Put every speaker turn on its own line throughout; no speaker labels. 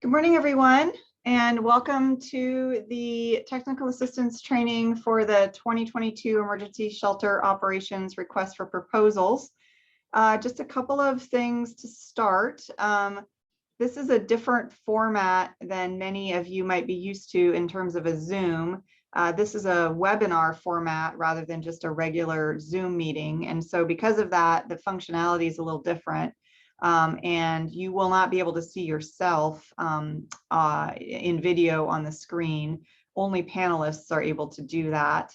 Good morning, everyone, and welcome to the technical assistance training for the 2022 Emergency Shelter Operations Request for Proposals. Just a couple of things to start. This is a different format than many of you might be used to in terms of a Zoom. This is a webinar format rather than just a regular Zoom meeting. And so because of that, the functionality is a little different. And you will not be able to see yourself in video on the screen. Only panelists are able to do that.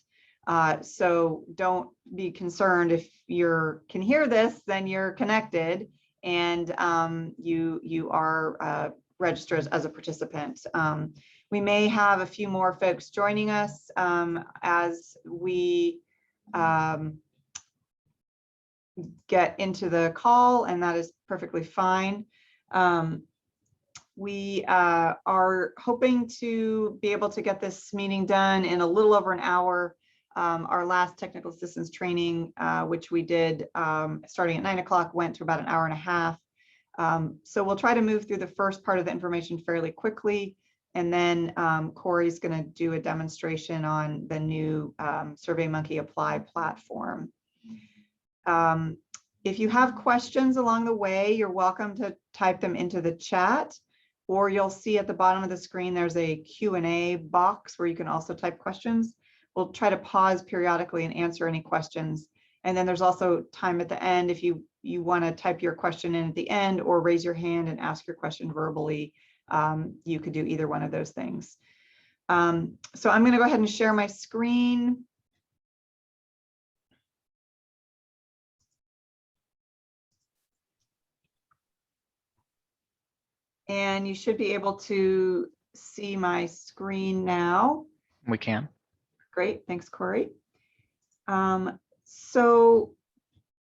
So don't be concerned if you can hear this, then you're connected and you are registered as a participant. We may have a few more folks joining us as we get into the call, and that is perfectly fine. We are hoping to be able to get this meeting done in a little over an hour. Our last technical assistance training, which we did starting at 9 o'clock, went to about an hour and a half. So we'll try to move through the first part of the information fairly quickly. And then Corey's going to do a demonstration on the new SurveyMonkey Apply platform. If you have questions along the way, you're welcome to type them into the chat, or you'll see at the bottom of the screen there's a Q&A box where you can also type questions. We'll try to pause periodically and answer any questions. And then there's also time at the end if you want to type your question in at the end or raise your hand and ask your question verbally. You could do either one of those things. So I'm going to go ahead and share my screen. And you should be able to see my screen now.
We can.
Great, thanks, Corey. So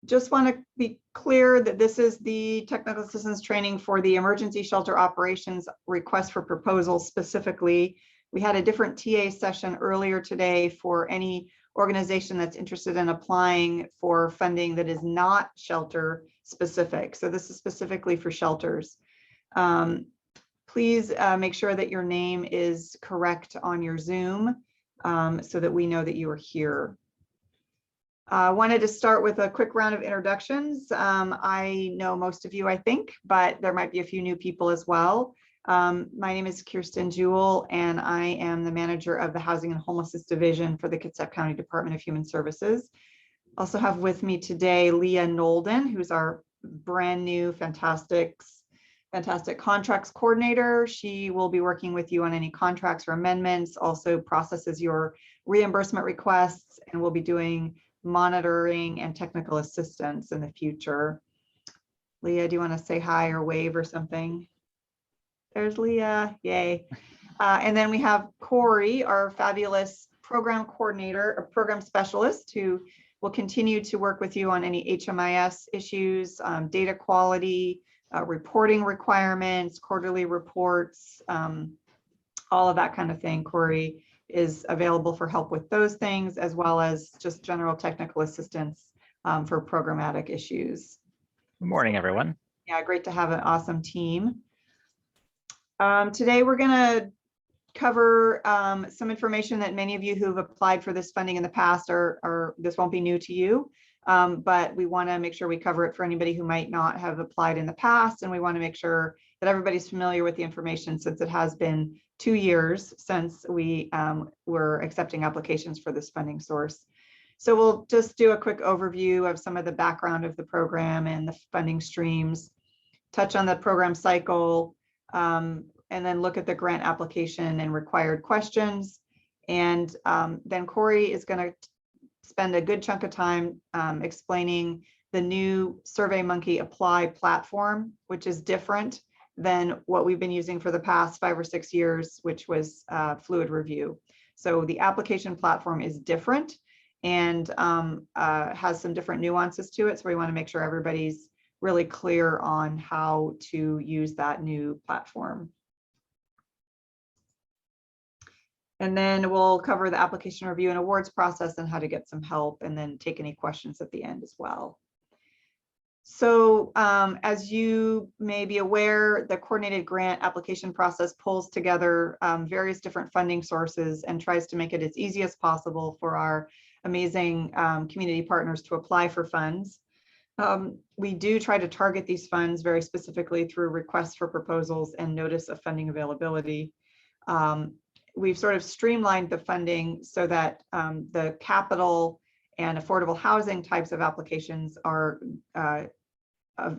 just want to be clear that this is the technical assistance training for the Emergency Shelter Operations Request for Proposals specifically. We had a different TA session earlier today for any organization that's interested in applying for funding that is not shelter specific. So this is specifically for shelters. Please make sure that your name is correct on your Zoom so that we know that you are here. I wanted to start with a quick round of introductions. I know most of you, I think, but there might be a few new people as well. My name is Kirsten Jewell, and I am the manager of the Housing and Homelessness Division for the Kitsap County Department of Human Services. Also have with me today Leah Nolden, who's our brand new fantastic contracts coordinator. She will be working with you on any contracts or amendments, also processes your reimbursement requests, and will be doing monitoring and technical assistance in the future. Leah, do you want to say hi or wave or something? There's Leah, yay. And then we have Corey, our fabulous program coordinator, or program specialist, who will continue to work with you on any HMIS issues, data quality, reporting requirements, quarterly reports, all of that kind of thing. Corey is available for help with those things, as well as just general technical assistance for programmatic issues.
Good morning, everyone.
Yeah, great to have an awesome team. Today we're going to cover some information that many of you who've applied for this funding in the past this won't be new to you. But we want to make sure we cover it for anybody who might not have applied in the past, and we want to make sure that everybody's familiar with the information, since it has been 2 years since we were accepting applications for this funding source. So we'll just do a quick overview of some of the background of the program and the funding streams, touch on the program cycle, and then look at the grant application and required questions. And then Corey is going to spend a good chunk of time explaining the new SurveyMonkey Apply platform, which is different than what we've been using for the past 5 or 6 years, which was Fluid Review. So the application platform is different and has some different nuances to it. So we want to make sure everybody's really clear on how to use that new platform. And then we'll cover the application review and awards process and how to get some help, and then take any questions at the end as well. So as you may be aware, the coordinated grant application process pulls together various different funding sources and tries to make it as easy as possible for our amazing community partners to apply for funds. We do try to target these funds very specifically through requests for proposals and notice of funding availability. We've sort of streamlined the funding so that the capital and affordable housing types of applications are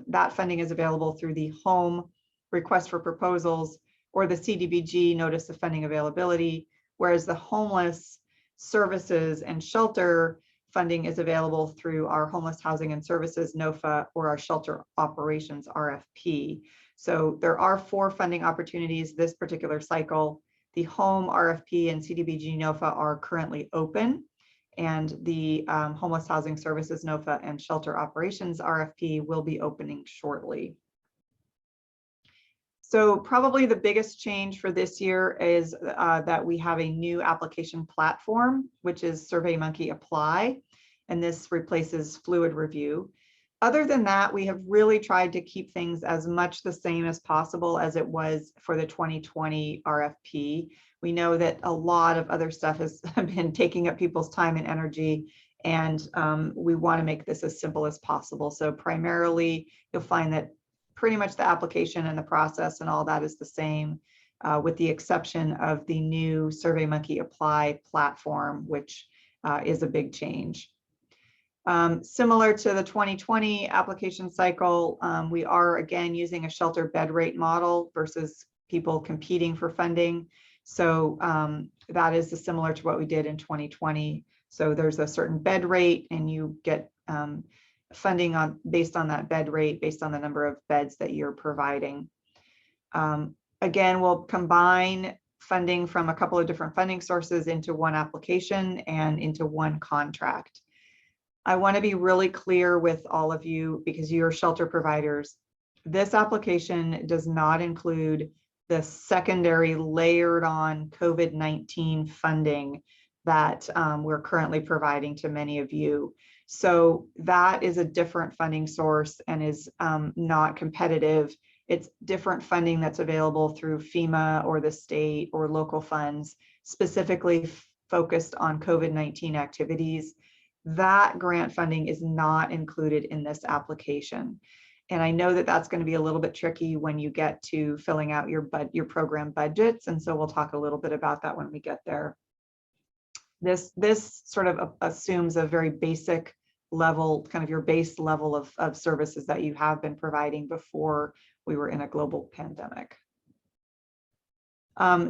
that funding is available through the home request for proposals or the CDBG notice of funding availability, whereas the homeless services and shelter funding is available through our homeless housing and services NOFA or our shelter operations RFP. So there are 4 funding opportunities this particular cycle. The home RFP and CDBG NOFA are currently open, and the homeless housing services NOFA and shelter operations RFP will be opening shortly. So probably the biggest change for this year is that we have a new application platform, which is SurveyMonkey Apply, and this replaces Fluid Review. Other than that, we have really tried to keep things as much the same as possible as it was for the 2020 RFP. We know that a lot of other stuff has been taking up people's time and energy, and we want to make this as simple as possible. So primarily, you'll find that pretty much the application and the process and all that is the same, with the exception of the new SurveyMonkey Apply platform, which is a big change. Similar to the 2020 application cycle, we are again using a shelter bed rate model versus people competing for funding. So that is similar to what we did in 2020. So there's a certain bed rate and you get funding based on that bed rate, based on the number of beds that you're providing. Again, we'll combine funding from a couple of different funding sources into one application and into one contract. I want to be really clear with all of you because you're shelter providers. This application does not include the secondary layered on COVID-19 funding that we're currently providing to many of you. So that is a different funding source and is not competitive. It's different funding that's available through FEMA or the state or local funds, specifically focused on COVID-19 activities. That grant funding is not included in this application. And I know that that's going to be a little bit tricky when you get to filling out your program budgets. And so we'll talk a little bit about that when we get there. This sort of assumes a very basic level, kind of your base level of services that you have been providing before we were in a global pandemic.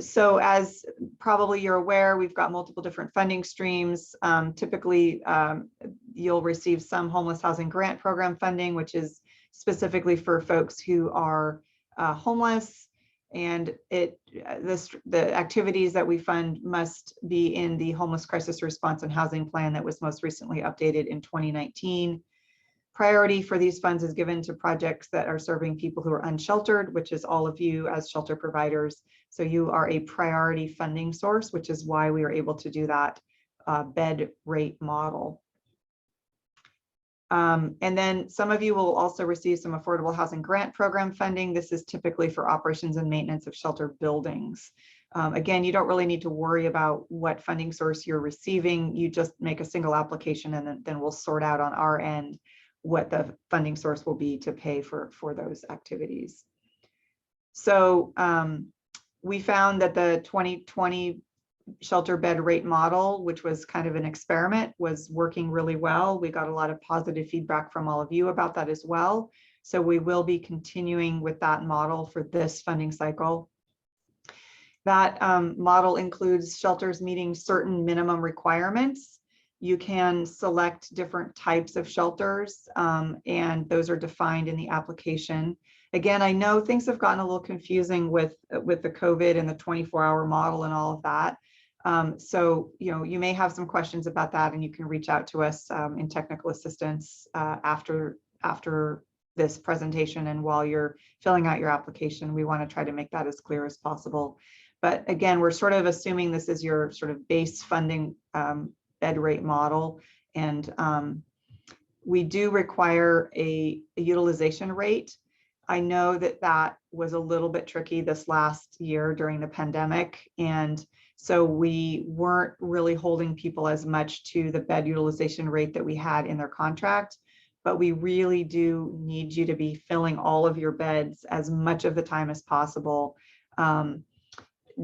So as probably you're aware, we've got multiple different funding streams. Typically, you'll receive some homeless housing grant program funding, which is specifically for folks who are homeless. And the activities that we fund must be in the Homeless Crisis Response and Housing Plan that was most recently updated in 2019. Priority for these funds is given to projects that are serving people who are unsheltered, which is all of you as shelter providers. So you are a priority funding source, which is why we are able to do that bed rate model. And then some of you will also receive some affordable housing grant program funding. This is typically for operations and maintenance of shelter buildings. Again, you don't really need to worry about what funding source you're receiving. You just make a single application and then we'll sort out on our end what the funding source will be to pay for those activities. So we found that the 2020 shelter bed rate model, which was kind of an experiment, was working really well. We got a lot of positive feedback from all of you about that as well. So we will be continuing with that model for this funding cycle. That model includes shelters meeting certain minimum requirements. You can select different types of shelters, and those are defined in the application. Again, I know things have gotten a little confusing with the COVID and the 24-hour model and all of that. So, you may have some questions about that, and you can reach out to us in technical assistance after this presentation. And while you're filling out your application, we want to try to make that as clear as possible. But again, we're sort of assuming this is your sort of base funding bed rate model. And We do require a utilization rate. I know that that was a little bit tricky this last year during the pandemic. And so we weren't really holding people as much to the bed utilization rate that we had in their contract. But we really do need you to be filling all of your beds as much of the time as possible,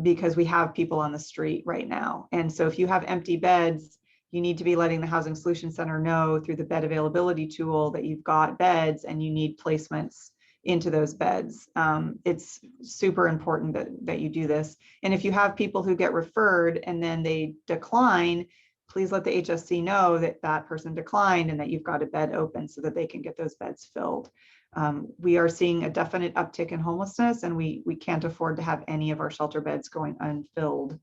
because we have people on the street right now. And so if you have empty beds, you need to be letting the Housing Solutions Center know through the bed availability tool that you've got beds and you need placements into those beds. It's super important that you do this. And if you have people who get referred and then they decline, please let the HSC know that that person declined and that you've got a bed open so that they can get those beds filled. We are seeing a definite uptick in homelessness, and we can't afford to have any of our shelter beds going unfilled.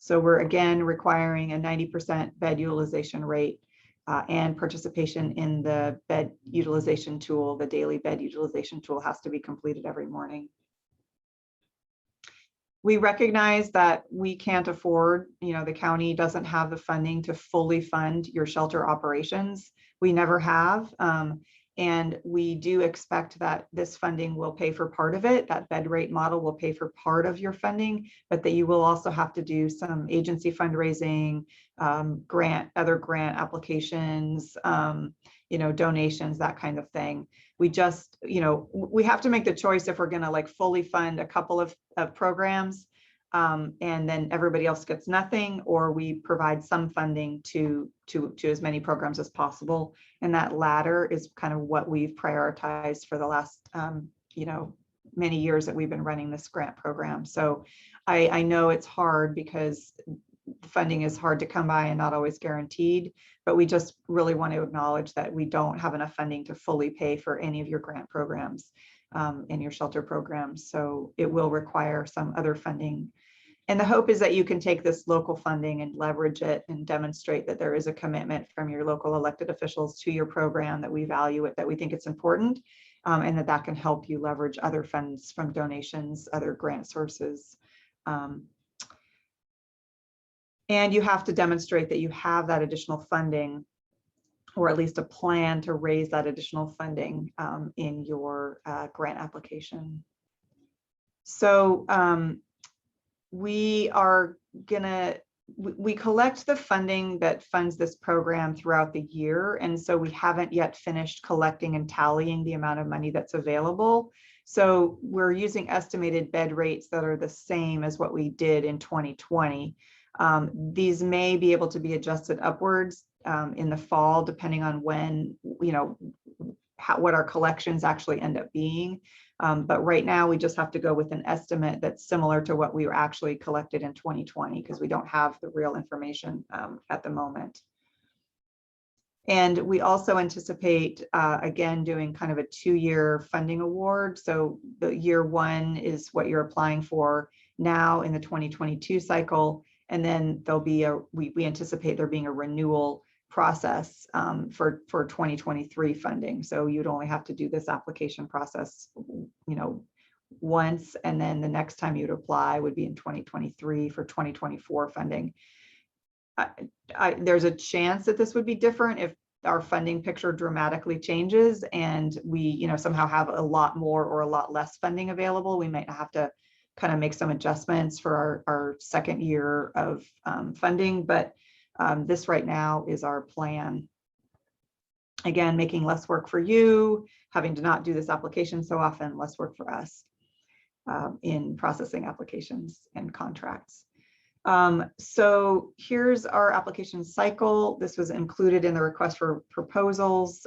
So we're again requiring a 90% bed utilization rate and participation in the bed utilization tool. The daily bed utilization tool has to be completed every morning. We recognize that we can't afford, the county doesn't have the funding to fully fund your shelter operations. We never have. And we do expect that this funding will pay for part of it. That bed rate model will pay for part of your funding, but that you will also have to do some agency fundraising, other grant applications, donations, that kind of thing. We just, we have to make the choice if we're going to like fully fund a couple of programs, and then everybody else gets nothing, or we provide some funding to as many programs as possible. And that latter is kind of what we've prioritized for the last, many years that we've been running this grant program. So I know it's hard because funding is hard to come by and not always guaranteed, but we just really want to acknowledge that we don't have enough funding to fully pay for any of your grant programs and your shelter programs. So it will require some other funding. And the hope is that you can take this local funding and leverage it and demonstrate that there is a commitment from your local elected officials to your program, that we value it, that we think it's important, and that can help you leverage other funds from donations, other grant sources. And you have to demonstrate that you have that additional funding, or at least a plan to raise that additional funding in your grant application. So we collect the funding that funds this program throughout the year. And so we haven't yet finished collecting and tallying the amount of money that's available. So we're using estimated bed rates that are the same as what we did in 2020. These may be able to be adjusted upwards in the fall, depending on when, what our collections actually end up being. But right now we just have to go with an estimate that's similar to what we were actually collected in 2020, because we don't have the real information at the moment. And we also anticipate, again, doing kind of a 2-year funding award. So the year one is what you're applying for now in the 2022 cycle. And then there'll be we anticipate there being a renewal process for 2023 funding. So you'd only have to do this application process, once, and then the next time you'd apply would be in 2023 for 2024 funding. There's a chance that this would be different if our funding picture dramatically changes and we, somehow have a lot more or a lot less funding available. We might have to kind of make some adjustments for our second year of funding, but this right now is our plan. Again, making less work for you, having to not do this application so often, less work for us in processing applications and contracts. So here's our application cycle. This was included in the request for proposals.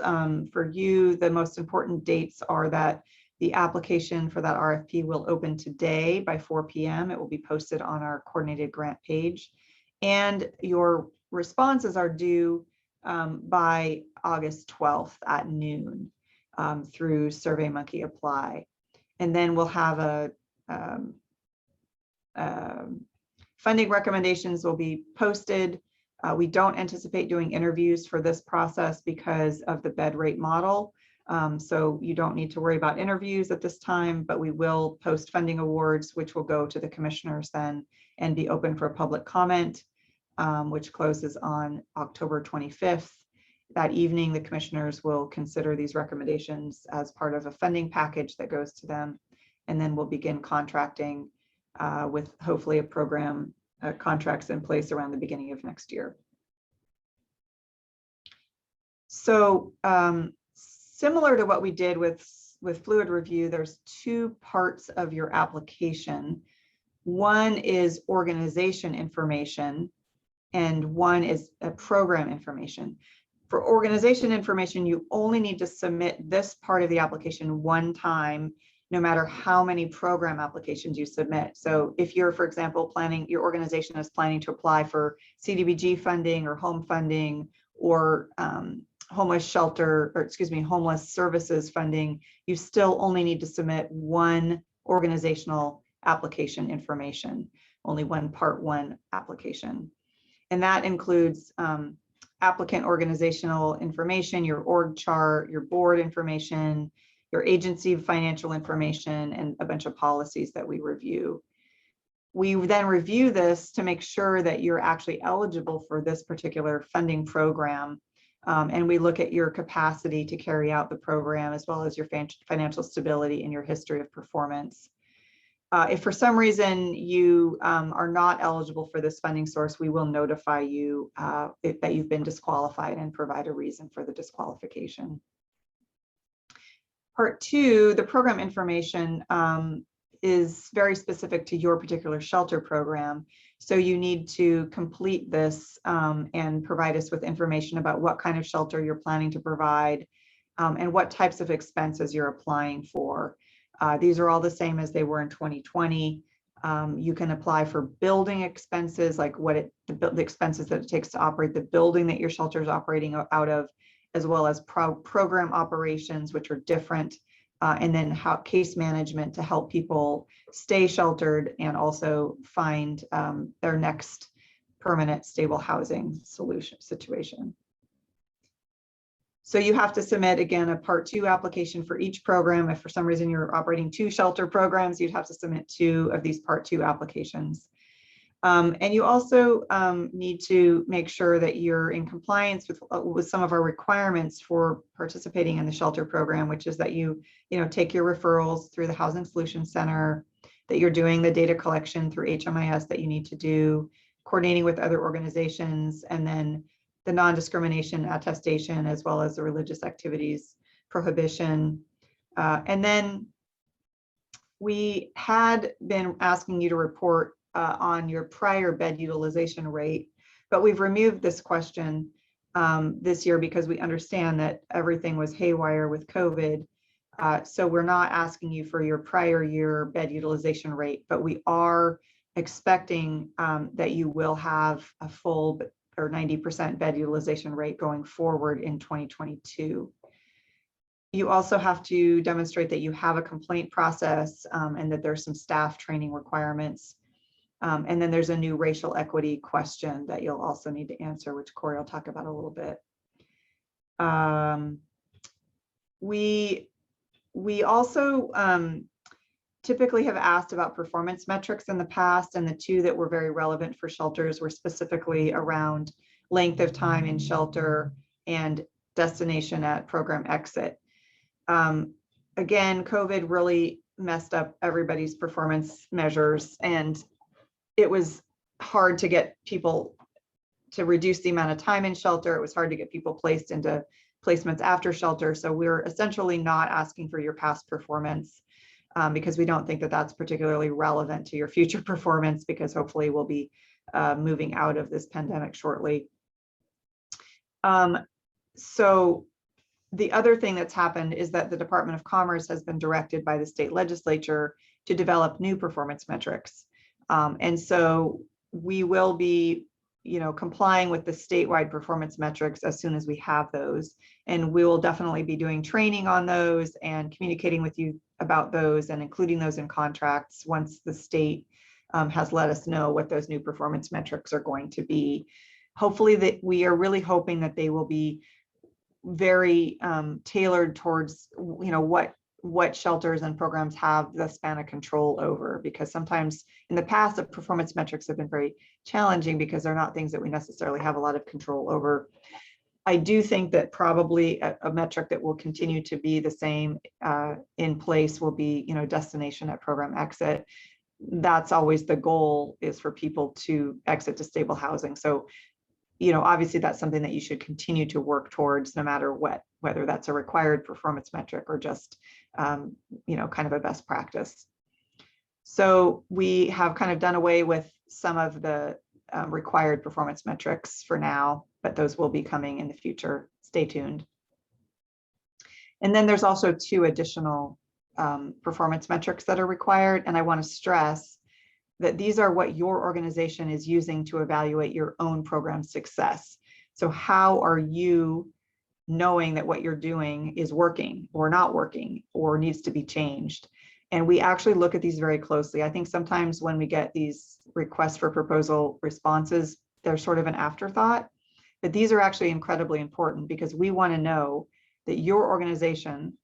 For you, the most important dates are that the application for that RFP will open today by 4 p.m. It will be posted on our coordinated grant page. And your responses are due by August 12th at noon through SurveyMonkey Apply. And then we'll have a funding recommendations will be posted. We don't anticipate doing interviews for this process because of the bed rate model. So you don't need to worry about interviews at this time, but we will post funding awards, which will go to the commissioners then and be open for public comment, which closes on October 25th. that evening, the commissioners will consider these recommendations as part of a funding package that goes to them. And then we'll begin contracting with hopefully a program contracts in place around the beginning of next year. So similar to what we did with fluid review, there's two parts of your application. One is organization information and one is a program information. For organization information, you only need to submit this part of the application one time, no matter how many program applications you submit. So if you're, for example, your organization is planning to apply for CDBG funding or home funding or homeless services funding, you still only need to submit one organizational application information, only one part one application. And that includes applicant organizational information, your org chart, your board information, your agency financial information, and a bunch of policies that we review. We then review this to make sure that you're actually eligible for this particular funding program. And we look at your capacity to carry out the program, as well as your financial stability and your history of performance. If for some reason you are not eligible for this funding source, we will notify you that you've been disqualified and provide a reason for the disqualification. Part two, the program information is very specific to your particular shelter program. So you need to complete this and provide us with information about what kind of shelter you're planning to provide and what types of expenses you're applying for. These are all the same as they were in 2020. You can apply for building expenses, like the expenses that it takes to operate the building that your shelter is operating out of, as well as program operations, which are different, and then case management to help people stay sheltered and also find their next permanent stable housing situation. So you have to submit, again, a part two application for each program. If for some reason you're operating two shelter programs, you'd have to submit two of these part two applications. And you also need to make sure that you're in compliance with some of our requirements for participating in the shelter program, which is that you take your referrals through the Housing Solutions Center, that you're doing the data collection through HMIS that you need to do, coordinating with other organizations, and then the non-discrimination attestation, as well as the religious activities prohibition. And then we had been asking you to report on your prior bed utilization rate, but we've removed this question this year because we understand that everything was haywire with COVID. So we're not asking you for your prior year bed utilization rate, but we are expecting that you will have a full or 90% bed utilization rate going forward in 2022. You also have to demonstrate that you have a complaint process and that there's some staff training requirements. And then there's a new racial equity question that you'll also need to answer, which Corey will talk about a little bit. We also typically have asked about performance metrics in the past, and the two that were very relevant for shelters were specifically around length of time in shelter and destination at program exit. Again, COVID really messed up everybody's performance measures, and it was hard to get people to reduce the amount of time in shelter. It was hard to get people placed into placements after shelter. So we're essentially not asking for your past performance because we don't think that that's particularly relevant to your future performance, because hopefully we'll be moving out of this pandemic shortly. So the other thing that's happened is that the Department of Commerce has been directed by the state legislature to develop new performance metrics. And so we will be, complying with the statewide performance metrics as soon as we have those. And we will definitely be doing training on those and communicating with you about those and including those in contracts once the state has let us know what those new performance metrics are going to be. Hopefully that we are really hoping that they will be very tailored towards, what shelters and programs have the span of control over, because sometimes in the past the performance metrics have been very challenging because they're not things that we necessarily have a lot of control over. I do think that probably a metric that will continue to be the same in place will be, destination at program exit. That's always the goal, is for people to exit to stable housing. So, obviously that's something that you should continue to work towards, no matter what, whether that's a required performance metric or just, kind of a best practice. So we have kind of done away with some of the required performance metrics for now, but those will be coming in the future. Stay tuned. And then there's also 2 additional performance metrics that are required. And I want to stress that these are what your organization is using to evaluate your own program success. So how are you knowing that what you're doing is working or not working or needs to be changed? And we actually look at these very closely. I think sometimes when we get these requests for proposal responses, they're sort of an afterthought, but these are actually incredibly important, because we want to know that your organization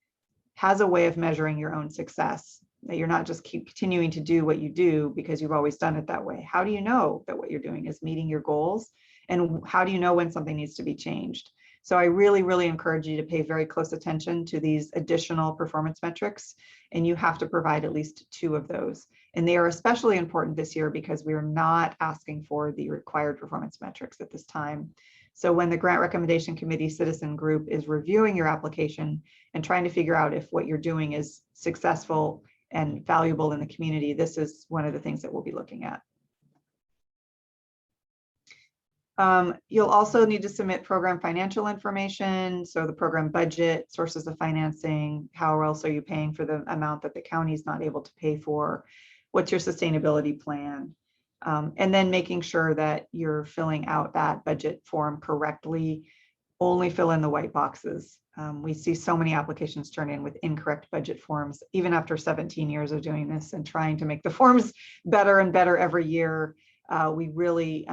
has a way of measuring your own success, that you're not just continuing to do what you do because you've always done it that way. How do you know that what you're doing is meeting your goals? And how do you know when something needs to be changed? So I really, really encourage you to pay very close attention to these additional performance metrics, and you have to provide at least 2 of those. And they are especially important this year because we are not asking for the required performance metrics at this time. So when the Grant Recommendation Committee Citizen Group is reviewing your application and trying to figure out if what you're doing is successful and valuable in the community, this is one of the things that we'll be looking at. You'll also need to submit program financial information. So the program budget, sources of financing, how else are you paying for the amount that the county is not able to pay for? What's your sustainability plan? And then making sure that you're filling out that budget form correctly. Only fill in the white boxes. We see so many applications turn in with incorrect budget forms, even after 17 years of doing this and trying to make the forms better and better every year. We really,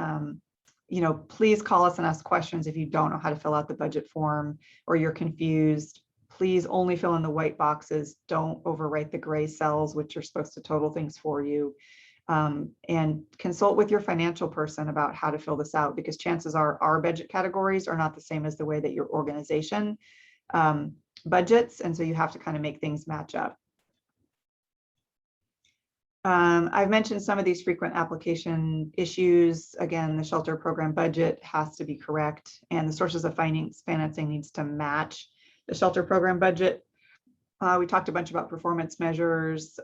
please call us and ask questions if you don't know how to fill out the budget form or you're confused. Please only fill in the white boxes. Don't overwrite the gray cells, which are supposed to total things for you. And consult with your financial person about how to fill this out, because chances are our budget categories are not the same as the way that your organization budgets. And so you have to kind of make things match up. I've mentioned some of these frequent application issues. Again, the shelter program budget has to be correct, and the sources of financing needs to match the shelter program budget. We talked a bunch about performance measures.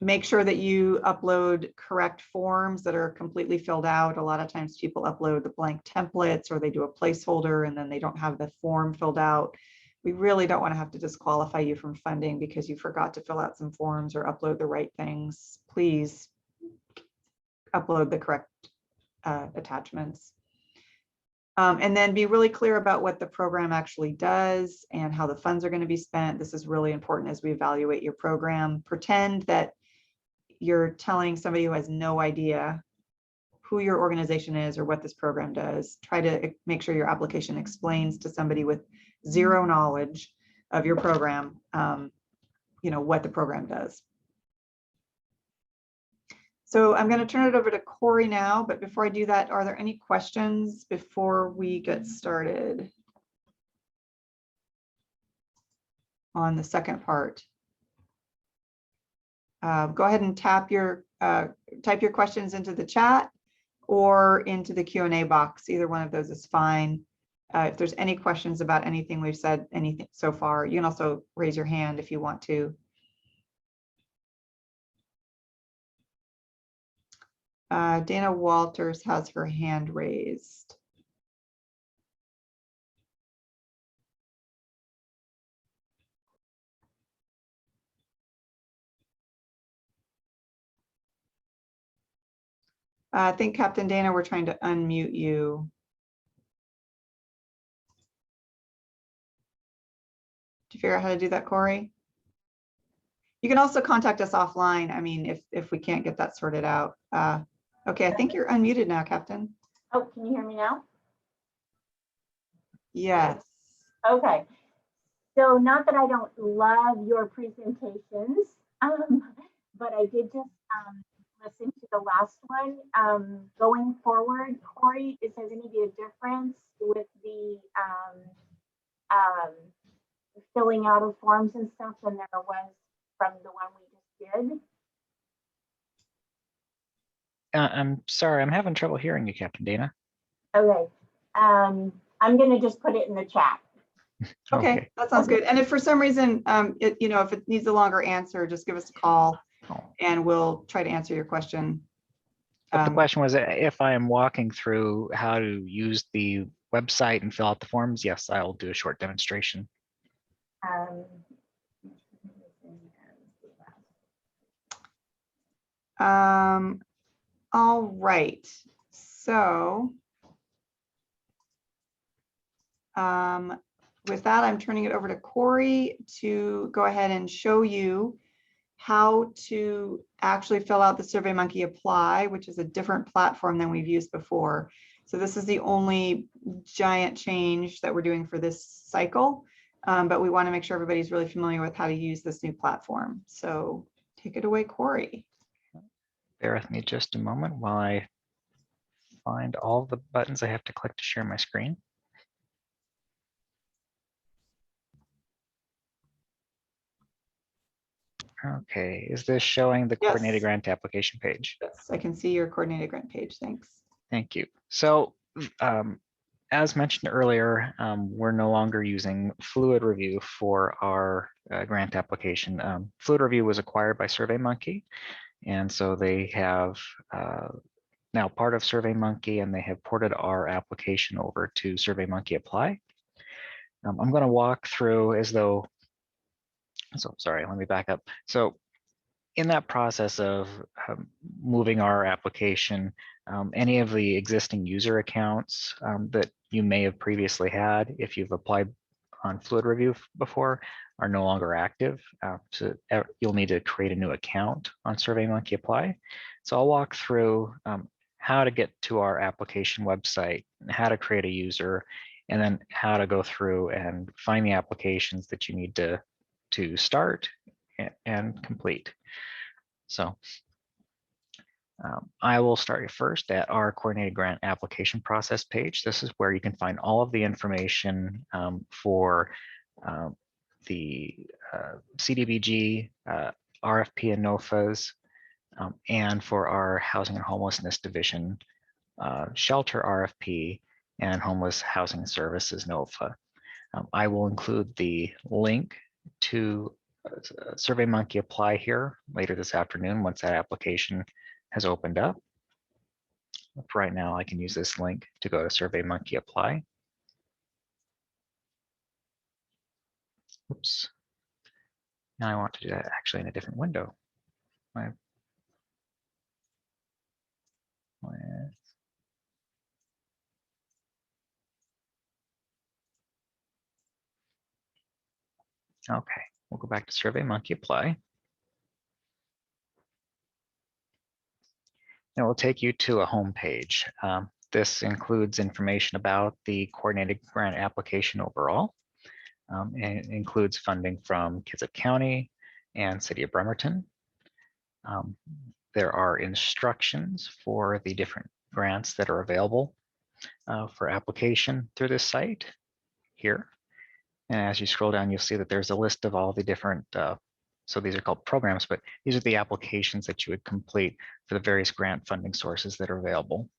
Make sure that you upload correct forms that are completely filled out. A lot of times people upload the blank templates, or they do a placeholder and then they don't have the form filled out. We really don't want to have to disqualify you from funding because you forgot to fill out some forms or upload the right things. Please upload the correct attachments. And then be really clear about what the program actually does and how the funds are going to be spent. This is really important as we evaluate your program. Pretend that you're telling somebody who has no idea who your organization is or what this program does. Try to make sure your application explains to somebody with zero knowledge of your program, what the program does. So I'm going to turn it over to Corey now, but before I do that, are there any questions before we get started on the second part? Go ahead and type your questions into the chat or into the Q&A box. Either one of those is fine. If there's any questions about anything we've said, anything so far, you can also raise your hand if you want to. Dana Walters has her hand raised. I think, Captain Dana, we're trying to unmute you. Did you figure out how to do that, Corey? You can also contact us offline. I mean, if we can't get that sorted out. Okay, I think you're unmuted now, Captain.
Oh, can you hear me now?
Yes.
Okay. So not that I don't love your presentations, but I did just listen to the last one. Going forward, Corey, is there going to be a difference with the filling out of forms and stuff than there was from the one we just did.
I'm sorry, I'm having trouble hearing you, Captain Dana.
Okay. I'm going to just put it in the chat.
Okay, that sounds good. And if for some reason, if it needs a longer answer, just give us a call
Oh.
and we'll try to answer your question.
But the question was, if I am walking through how to use the website and fill out the forms, yes, I'll do a short demonstration.
All right. So with that, I'm turning it over to Corey to go ahead and show you how to actually fill out the SurveyMonkey Apply, which is a different platform than we've used before. So this is the only giant change that we're doing for this cycle, but we want to make sure everybody's really familiar with how to use this new platform. So take it away, Corey.
Bear with me just a moment while I find all the buttons I have to click to share my screen. Okay, is this showing the coordinated
Yes.
grant application page?
Yes, I can see your coordinated grant page. Thanks.
Thank you. So as mentioned earlier, we're no longer using Fluid Review for our grant application. Fluid Review was acquired by SurveyMonkey, and so they have now part of SurveyMonkey, and they have ported our application over to SurveyMonkey Apply. I'm going to walk through as though, so sorry, let me back up. So in that process of moving our application, any of the existing user accounts that you may have previously had, if you've applied on Fluid Review before, are no longer active. So you'll need to create a new account on SurveyMonkey Apply. So I'll walk through how to get to our application website, how to create a user, and then how to go through and find the applications that you need to start and complete. So I will start you first at our coordinated grant application process page. This is where you can find all of the information for the CDBG, RFP and NOFAs, and for our Housing and Homelessness Division, Shelter RFP, and Homeless Housing Services NOFA. I will include the link to SurveyMonkey Apply here later this afternoon once that application has opened up. For right now, I can use this link to go to SurveyMonkey Apply. Oops. Now I want to do that actually in a different window. Okay, we'll go back to SurveyMonkey Apply. It will take you to a home page. This includes information about the coordinated grant application overall. And it includes funding from Kitsap County and City of Bremerton. There are instructions for the different grants that are available for application through this site here. And as you scroll down, you'll see that there's a list of all the different, so these are called programs, but these are the applications that you would complete for the various grant funding sources that are available.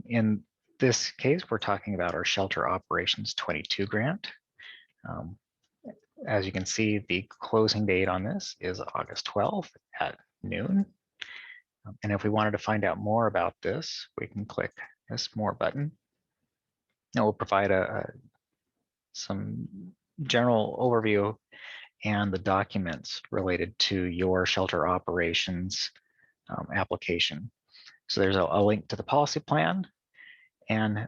In this case, we're talking about our Shelter Operations 22 grant. As you can see, the closing date on this is August 12th at noon. And if we wanted to find out more about this, we can click this More button. It will provide some general overview and the documents related to your shelter operations application. So there's a link to the policy plan, and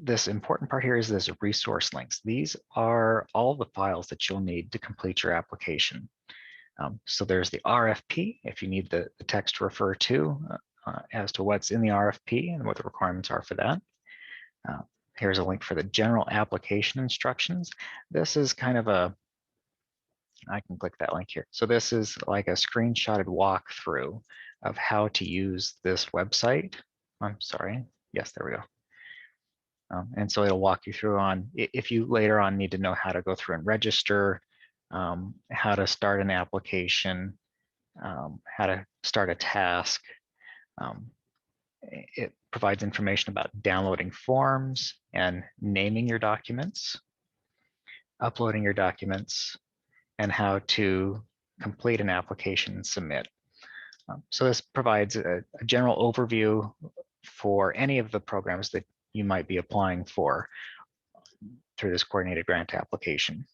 this important part here is this resource links. These are all the files that you'll need to complete your application. So there's the RFP, if you need the text to refer to as to what's in the RFP and what the requirements are for that. Here's a link for the general application instructions. This is kind of I can click that link here. So this is like a screenshotted walkthrough of how to use this website. I'm sorry. Yes, there we go. And so it'll walk you through on if you later on need to know how to go through and register, how to start an application, how to start a task. It provides information about downloading forms and naming your documents, uploading your documents, and how to complete an application and submit. So this provides a general overview for any of the programs that you might be applying for through this coordinated grant application.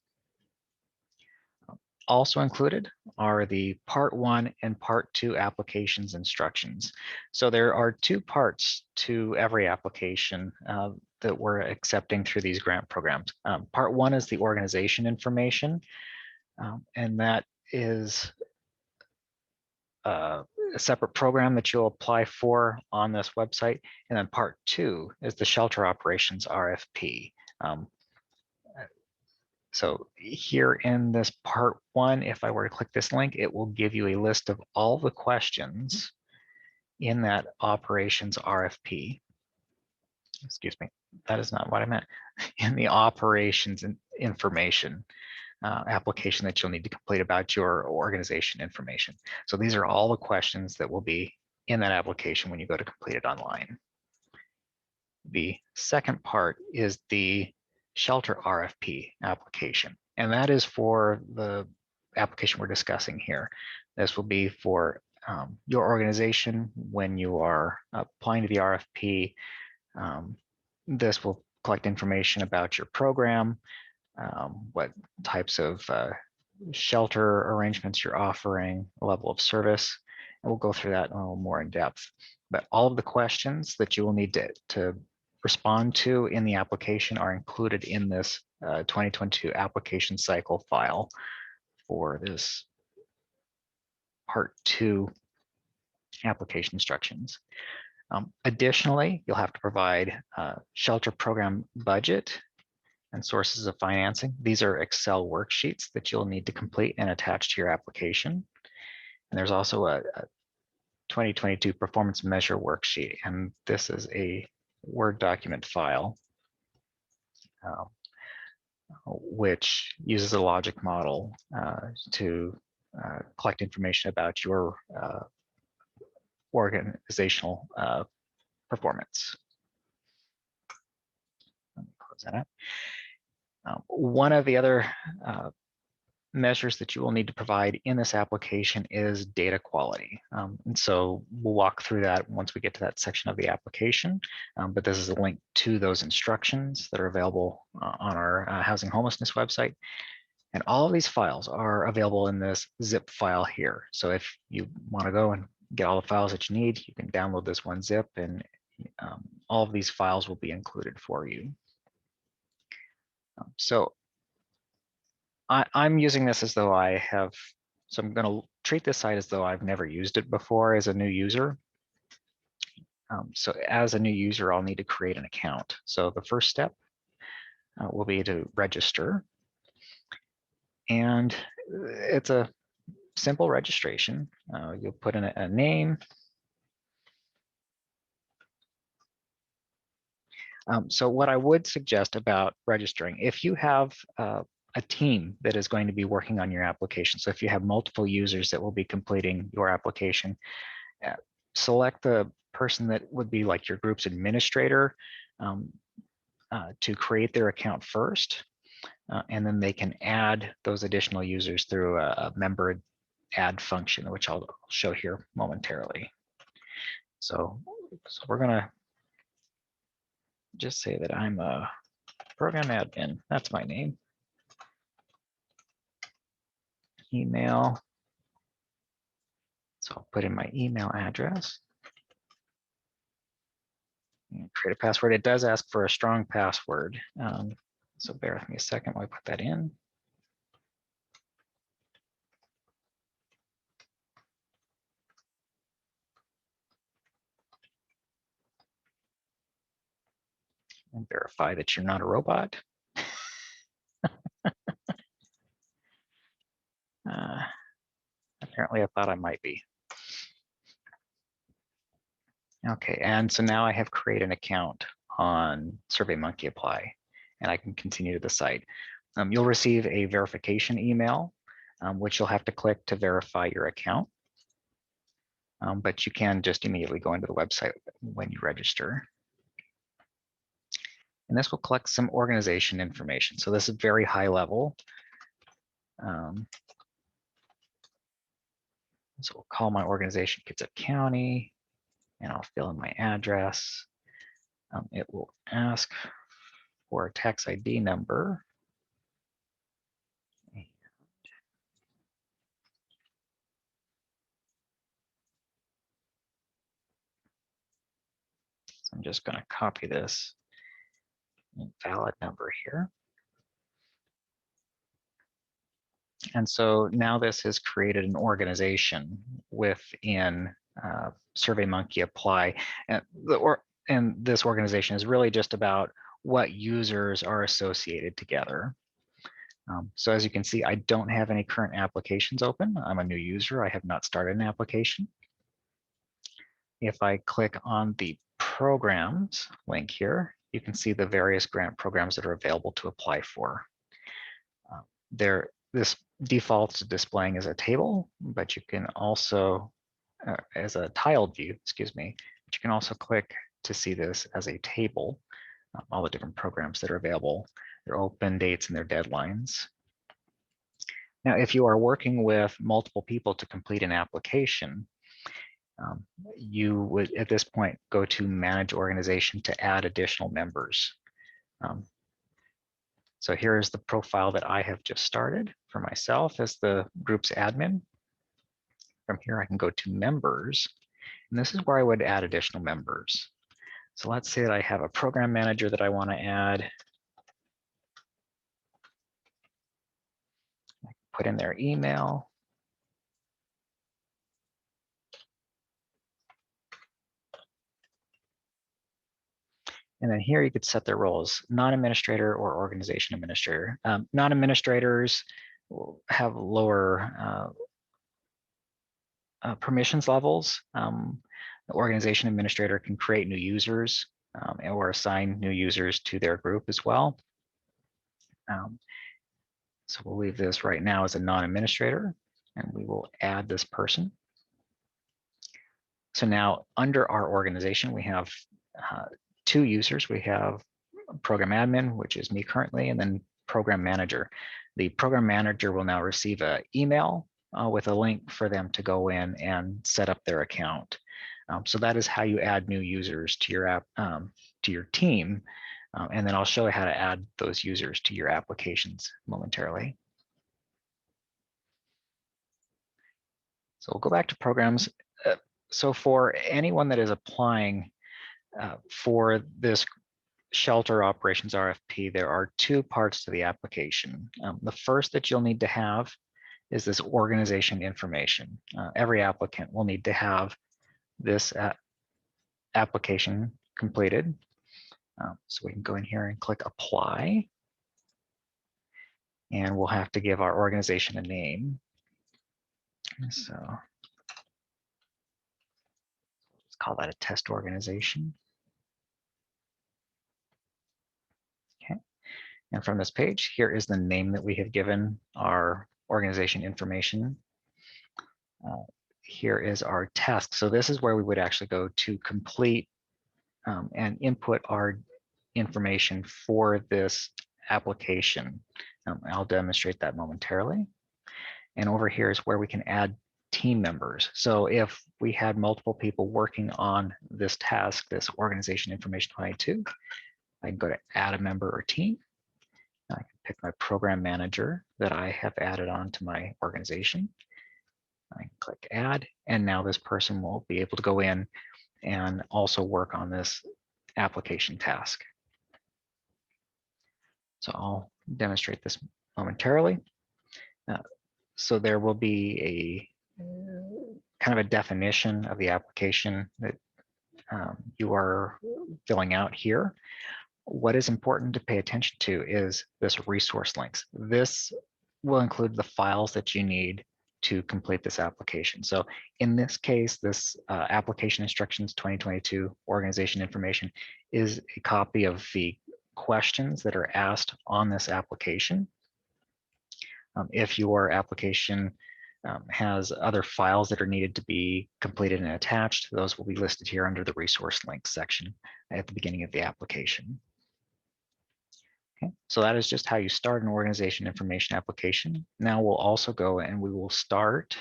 Also included are the Part 1 and Part 2 applications instructions. So there are two parts to every application that we're accepting through these grant programs. Part 1 is the organization information, and that is a separate program that you'll apply for on this website. And then Part 2 is the shelter operations RFP. So here in this Part 1, if I were to click this link, it will give you a list of all the questions in that operations RFP. Excuse me, that is not what I meant. In the operations information application that you'll need to complete about your organization information. So these are all the questions that will be in that application when you go to complete it online. The second part is the shelter RFP application, and that is for the application we're discussing here. This will be for your organization when you are applying to the RFP. This will collect information about your program, what types of shelter arrangements you're offering, level of service, and we'll go through that a little more in depth. But all of the questions that you will need to respond to in the application are included in this 2022 application cycle file for this Part 2 application instructions. Additionally, you'll have to provide shelter program budget and sources of financing. These are Excel worksheets that you'll need to complete and attach to your application. And there's also a 2022 performance measure worksheet, and this is a Word document file which uses a logic model to collect information about your organizational performance. Let me close that out. One of the other measures that you will need to provide in this application is data quality. And so we'll walk through that once we get to that section of the application, but this is a link to those instructions that are available on our housing homelessness website. And all of these files are available in this zip file here. So if you want to go and get all the files that you need, you can download this one zip, and all of these files will be included for you. So I'm using this as though I have, so I'm going to treat this site as though I've never used it before as a new user. So as a new user, I'll need to create an account. So the first step will be to register. And it's a simple registration. You'll put in a name. So what I would suggest about registering, if you have a team that is going to be working on your application. So if you have multiple users that will be completing your application, select the person that would be like your group's administrator to create their account first, and then they can add those additional users through a member add function, which I'll show here momentarily. So we're gonna just say that I'm a program admin. That's my name. Email. So I'll put in my email address and create a password. It does ask for a strong password. So bear with me a second while I put that in. And verify that you're not a robot. Apparently I thought I might be. Okay, and so now I have created an account on SurveyMonkey Apply, and I can continue to the site. You'll receive a verification email, which you'll have to click to verify your account. But you can just immediately go into the website when you register. And this will collect some organization information. So this is very high level. So we'll call my organization Kitsap County, and I'll fill in my address. It will ask for a tax ID number. So I'm just going to copy this valid number here. And so now this has created an organization within SurveyMonkey Apply. And this organization is really just about what users are associated together. So as you can see, I don't have any current applications open. I'm a new user. I have not started an application. If I click on the programs link here, you can see the various grant programs that are available to apply for. This defaults displaying as a table, but you can also, as a tiled view, excuse me, but you can also click to see this as a table, all the different programs that are available, their open dates and their deadlines. Now, if you are working with multiple people to complete an application, you would at this point go to Manage Organization to add additional members. So here is the profile that I have just started for myself as the group's admin. From here, I can go to Members, and this is where I would add additional members. So let's say that I have a program manager that I want to add. I can put in their email. And then here you could set their roles, non-administrator or organization administrator. Non-administrators have lower permissions levels. The organization administrator can create new users or assign new users to their group as well. So we'll leave this right now as a non-administrator, and we will add this person. So now under our organization, we have two users. We have program admin, which is me currently, and then program manager. The program manager will now receive an email with a link for them to go in and set up their account. So that is how you add new users to your app, to your team. And then I'll show you how to add those users to your applications momentarily. So we'll go back to programs. So for anyone that is applying for this shelter operations RFP, there are two parts to the application. The first that you'll need to have is this organization information. Every applicant will need to have this application completed. So we can go in here and click apply. And we'll have to give our organization a name. So let's call that a test organization. Okay. And from this page, here is the name that we have given our organization information. Here is our task. So this is where we would actually go to complete and input our information for this application. I'll demonstrate that momentarily. And over here is where we can add team members. So if we had multiple people working on this task, this organization information 22, I can go to add a member or team. I can pick my program manager that I have added on to my organization. I can click add, and now this person will be able to go in and also work on this application task. So I'll demonstrate this momentarily. So there will be a kind of a definition of the application that you are filling out here. What is important to pay attention to is this resource links. This will include the files that you need to complete this application. So in this case, this application instructions 2022 organization information is a copy of the questions that are asked on this application. If your application has other files that are needed to be completed and attached, those will be listed here under the resource links section at the beginning of the application. Okay, so that is just how you start an organization information application. Now we'll also go and we will start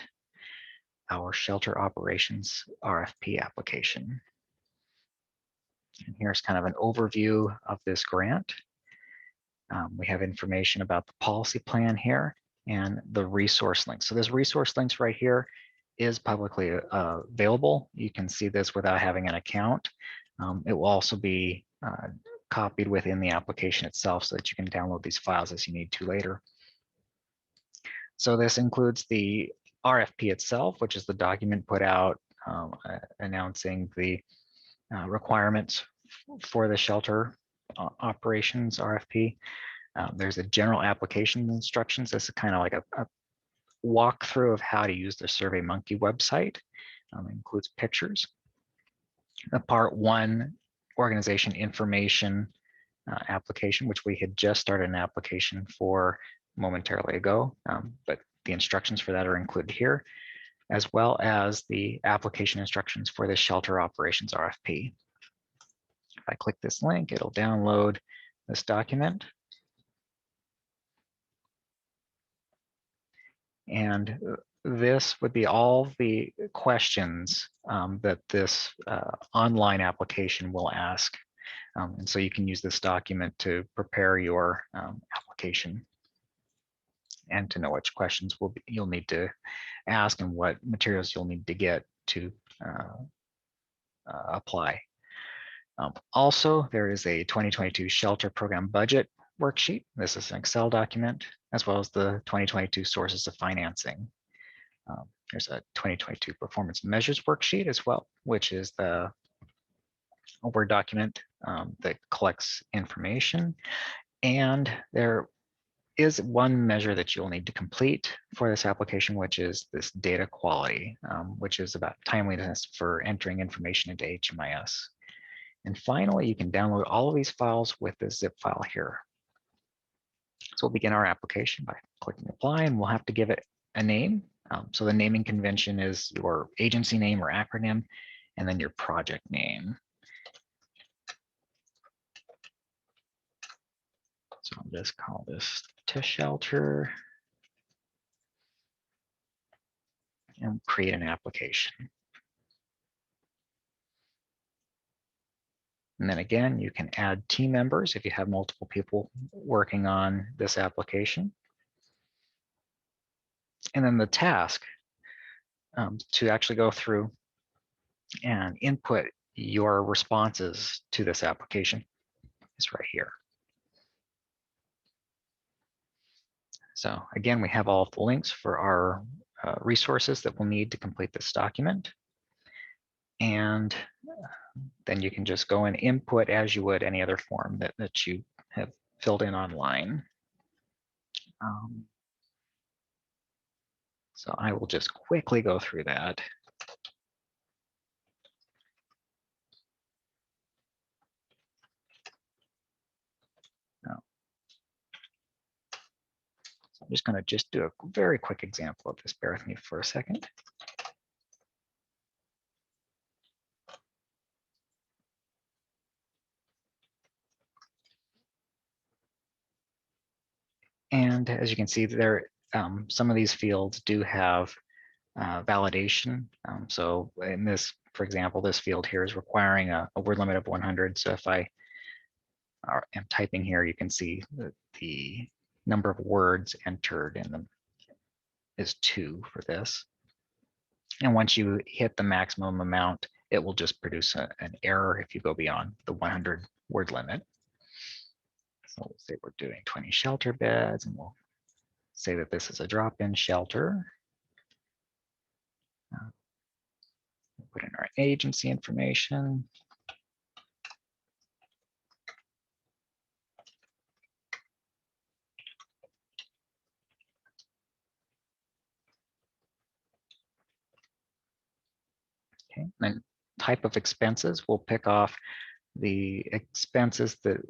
our shelter operations RFP application. And here's kind of an overview of this grant. We have information about the policy plan here and the resource links. So this resource links right here is publicly available. You can see this without having an account. It will also be copied within the application itself so that you can download these files as you need to later. So this includes the RFP itself, which is the document put out announcing the requirements for the shelter operations RFP. There's a general application instructions. This is kind of like a walkthrough of how to use the SurveyMonkey website. It includes pictures. The part 1 organization information application, which we had just started an application for momentarily ago, but the instructions for that are included here, as well as the application instructions for the shelter operations RFP. If I click this link, it'll download this document. And this would be all the questions that this online application will ask. And so you can use this document to prepare your application and to know which questions you'll need to ask and what materials you'll need to get to apply. Also, there is a 2022 shelter program budget worksheet. This is an Excel document, as well as the 2022 sources of financing. There's a 2022 performance measures worksheet as well, which is a Word document that collects information. And there is one measure that you'll need to complete for this application, which is this data quality, which is about timeliness for entering information into HMIS. And finally, you can download all of these files with this zip file here. So we'll begin our application by clicking apply, and we'll have to give it a name. So the naming convention is your agency name or acronym, and then your project name. So I'll just call this to shelter and create an application. And then again, you can add team members if you have multiple people working on this application. And then the task to actually go through and input your responses to this application is right here. So again, we have all of the links for our resources that we'll need to complete this document. And then you can just go and input as you would any other form that you have filled in online. So I will just quickly go through that. So I'm just going to do a very quick example of this. Bear with me for a second. And as you can see there, some of these fields do have validation. So in this, for example, this field here is requiring a word limit of 100. So if I am typing here, you can see that the number of words entered in them is 2 for this. And once you hit the maximum amount, it will just produce an error if you go beyond the 100 word limit. So we'll say we're doing 20 shelter beds, and we'll say that this is a drop-in shelter. We'll put in our agency information. And type of expenses, we'll pick off the expenses that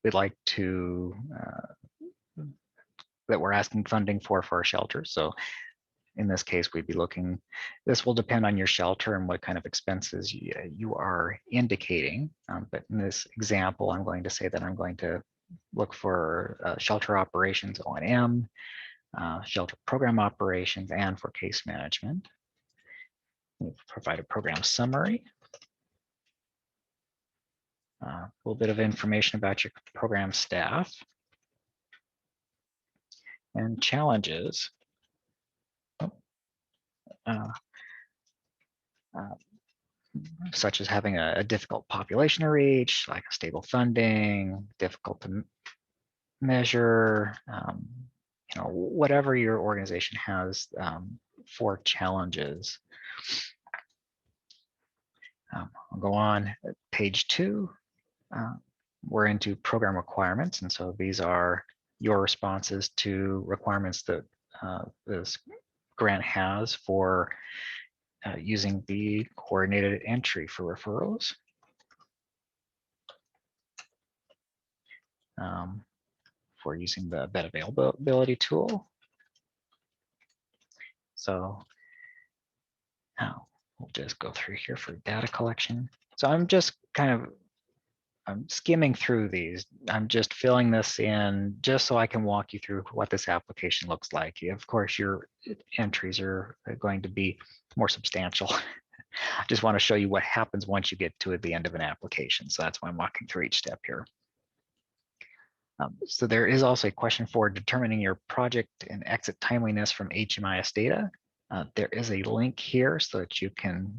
we'd like to, that we're asking funding for our shelter. So in this case, we'd be looking, this will depend on your shelter and what kind of expenses you are indicating. But in this example, I'm going to say that I'm going to look for shelter operations O&M, shelter program operations, and for case management. We'll provide a program summary. A little bit of information about your program staff and challenges. Such as having a difficult population to reach, like a stable funding, difficult to measure, whatever your organization has for challenges. I'll go on page 2. We're into program requirements. And so these are your responses to requirements that this grant has for using the coordinated entry for referrals. For using the bed availability tool. So now we'll just go through here for data collection. So I'm just I'm skimming through these. I'm just filling this in just so I can walk you through what this application looks like. Of course, your entries are going to be more substantial. I just want to show you what happens once you get to the end of an application. So that's why I'm walking through each step here. So there is also a question for determining your project and exit timeliness from HMIS data. There is a link here so that you can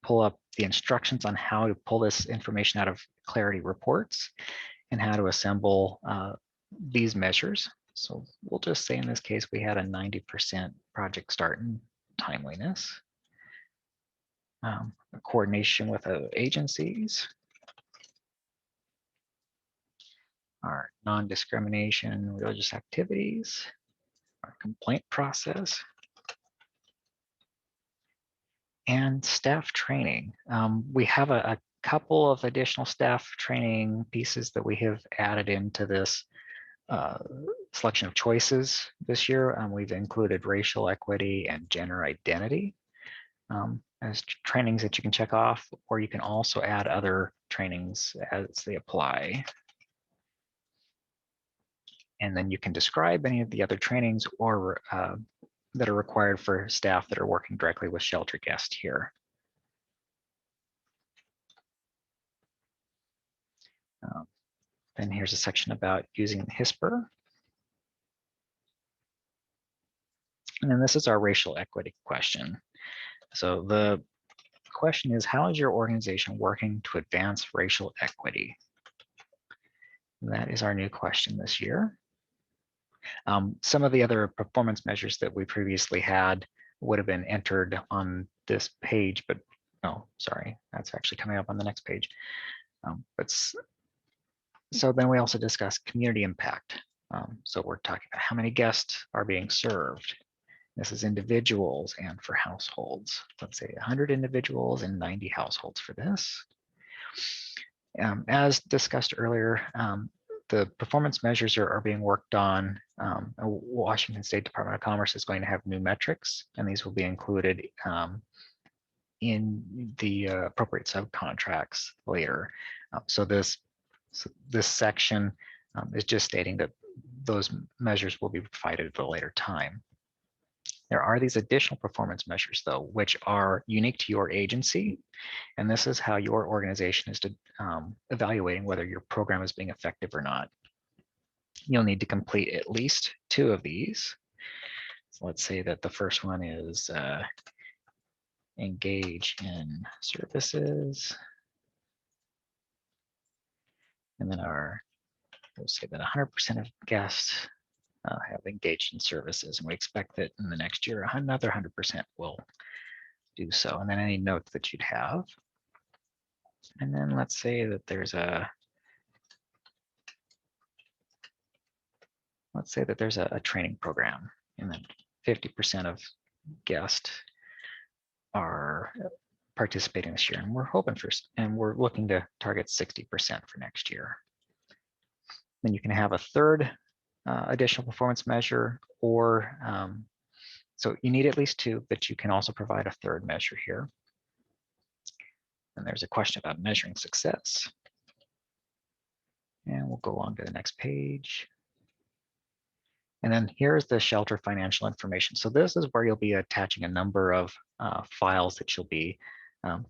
pull up the instructions on how to pull this information out of Clarity reports and how to assemble these measures. So we'll just say in this case, we had a 90% project start and timeliness. Coordination with other agencies. Our non-discrimination religious activities, our complaint process, and staff training. We have a couple of additional staff training pieces that we have added into this selection of choices this year. We've included racial equity and gender identity as trainings that you can check off, or you can also add other trainings as they apply. And then you can describe any of the other trainings or that are required for staff that are working directly with shelter guests here. Then here's a section about using HISPR. And then this is our racial equity question. So the question is, how is your organization working to advance racial equity? That is our new question this year. Some of the other performance measures that we previously had would have been entered on this page, but no, sorry, that's actually coming up on the next page. So then we also discussed community impact. So we're talking about how many guests are being served. This is individuals and for households. Let's say 100 individuals and 90 households for this. As discussed earlier, the performance measures are being worked on. Washington State Department of Commerce is going to have new metrics, and these will be included in the appropriate subcontracts later. So this section is just stating that those measures will be provided at a later time. There are these additional performance measures, though, which are unique to your agency. And this is how your organization is evaluating whether your program is being effective or not. You'll need to complete at least 2 of these. So let's say that the first one is engage in services. And then we'll say that 100% of guests have engaged in services. And we expect that in the next year, another 100% will do so. And then any notes that you'd have. And then let's say that there's a training program, and then 50% of guests are participating this year, and we're hoping for, and we're looking to target 60% for next year. Then you can have a third additional performance measure, or so you need at least two, but you can also provide a third measure here. And there's a question about measuring success. And we'll go on to the next page. And then here's the shelter financial information. So this is where you'll be attaching a number of files that you'll be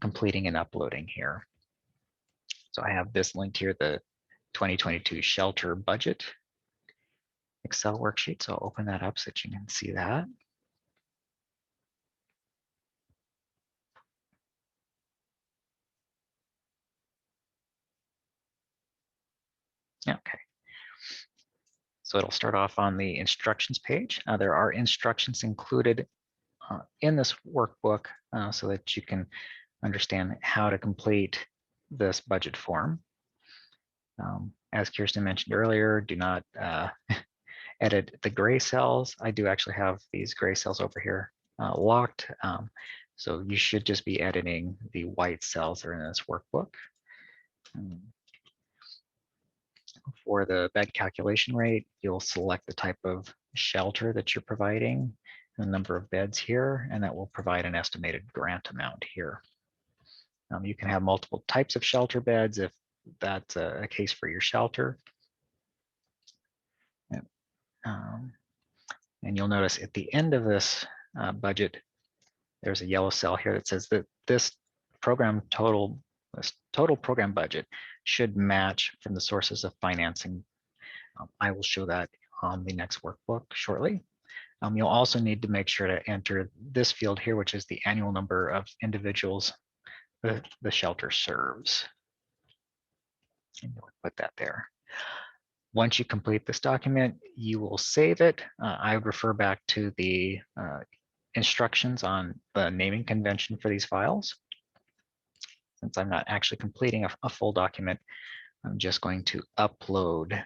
completing and uploading here. So I have this linked here, the 2022 shelter budget Excel worksheet. So I'll open that up so that you can see that. Okay. So it'll start off on the instructions page. There are instructions included in this workbook so that you can understand how to complete this budget form. As Kirsten mentioned earlier, do not edit the gray cells. I do actually have these gray cells over here locked. So you should just be editing the white cells that are in this workbook. For the bed calculation rate, you'll select the type of shelter that you're providing, the number of beds here, and that will provide an estimated grant amount here. You can have multiple types of shelter beds if that's a case for your shelter. And you'll notice at the end of this budget, there's a yellow cell here that says that this total program budget should match from the sources of financing. I will show that on the next workbook shortly. You'll also need to make sure to enter this field here, which is the annual number of individuals the shelter serves. And you'll put that there. Once you complete this document, you will save it. I would refer back to the instructions on the naming convention for these files. Since I'm not actually completing a full document, I'm just going to upload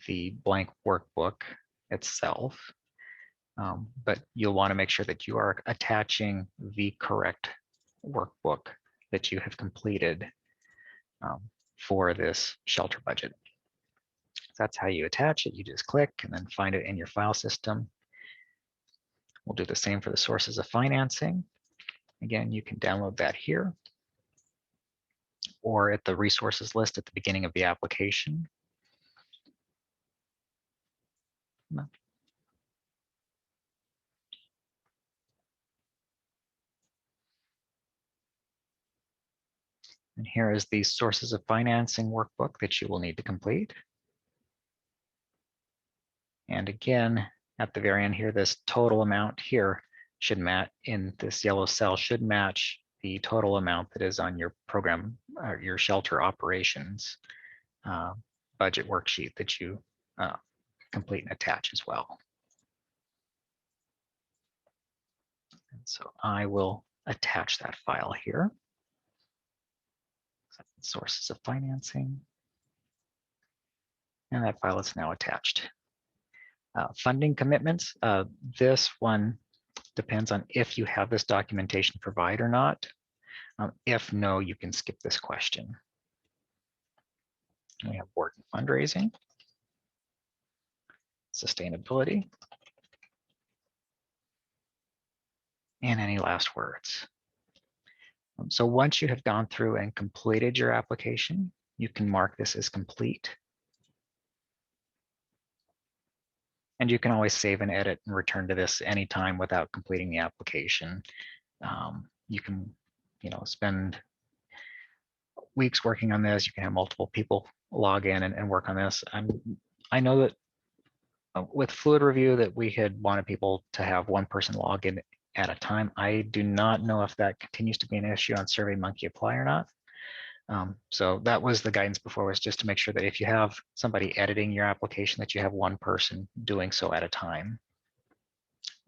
the blank workbook itself. But you'll want to make sure that you are attaching the correct workbook that you have completed for this shelter budget. So that's how you attach it. You just click and then find it in your file system. We'll do the same for the sources of financing. Again, you can download that here or at the resources list at the beginning of the application. And here is the sources of financing workbook that you will need to complete. And again, at the very end here, this total amount here should match in this yellow cell should match the total amount that is on your program or your shelter operations budget worksheet that you complete and attach as well. And so I will attach that file here. Sources of financing. And that file is now attached. Funding commitments. This one depends on if you have this documentation provided or not. If no, you can skip this question. We have work and fundraising, sustainability, and any last words. So once you have gone through and completed your application, you can mark this as complete. And you can always save and edit and return to this anytime without completing the application. You can, spend weeks working on this. You can have multiple people log in and work on this. I know that with Fluid Review that we had wanted people to have one person log in at a time. I do not know if that continues to be an issue on SurveyMonkey Apply or not. So that was the guidance before, was just to make sure that if you have somebody editing your application, that you have one person doing so at a time.